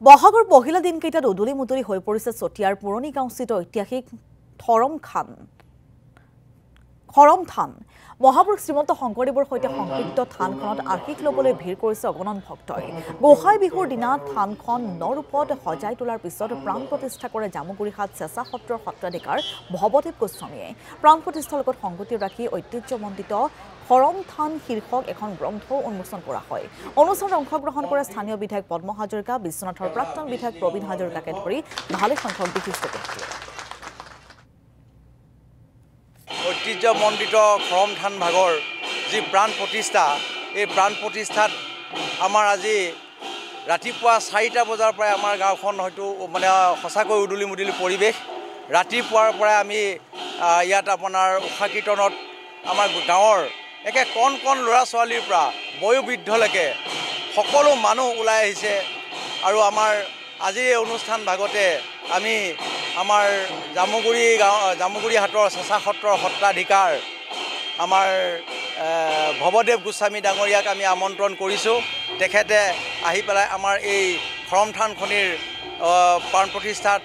বহাগৰ পহিলা দিনকেইটাত উদুলি মুদুলি হৈ পৰিছে চতিয়াৰ পুৰণি গাঁওস্থিত ঐতিহাসিক খৰম থান মহাপুৰুষ শ্ৰীমন্ত শংকৰদেৱৰ সৈতে সংপৃক্ত থানখনত আশীষ ল'বলৈ ভিৰ কৰিছে অগণন ভক্তই। গোসাই বিহুৰ দিনা থানখন নৰূপত সজাই তোলাৰ পিছত প্ৰাণ প্ৰতিষ্ঠা কৰে জামুগুৰিহাট চেঁচা সত্ৰৰ সত্ৰাধিকাৰ ভৱদেৱ গোস্বামীয়ে। প্ৰাণ প্ৰতিষ্ঠাৰ লগত সংগতি ৰাখি ঐতিহ্যমণ্ডিত খৰম থান শীৰ্ষক এখন গ্ৰন্থও উন্মোচন কৰা হয়। অনুষ্ঠানত অংশগ্ৰহণ কৰে স্থানীয় বিধায়ক পদ্ম হাজৰিকা, বিশ্বনাথৰ প্ৰাক্তন বিধায়ক প্ৰবীণ হাজৰিকাকে ধৰি ভালেসংখ্যক বিশিষ্ট ব্যক্তি। ঐতিহ্যমণ্ডিত খৰম থান ভাগৰ যি প্ৰাণ প্ৰতিষ্ঠা, এই প্ৰাণ প্ৰতিষ্ঠাত আমাৰ আজি ৰাতিপুৱা 4টা বজাৰ পৰাই আমাৰ গাঁওখন হয়তো মানে সঁচাকৈ উদুলি মুদুলি পৰিৱেশ। ৰাতিপুৱাৰ পৰাই আমি ইয়াত আপোনাৰ উষা কীৰ্তনত আমাৰ গাঁৱৰ একে কণ কণ ল'ৰা ছোৱালীৰ পৰা বয়োবৃদ্ধলৈকে সকলো মানুহ ওলাই আহিছে। আৰু আমাৰ আজিৰ এই অনুষ্ঠান ভাগতে আমি আমাৰ জামুগুৰিহাটৰ চেঁচা সত্ৰৰ সত্ৰাধিকাৰ আমাৰ ভৱদেৱ গোস্বামী ডাঙৰীয়াক আমি আমন্ত্ৰণ কৰিছোঁ। তেখেতে আহি পেলাই আমাৰ এই খৰম থানখনিৰ প্ৰাণ প্ৰতিষ্ঠাত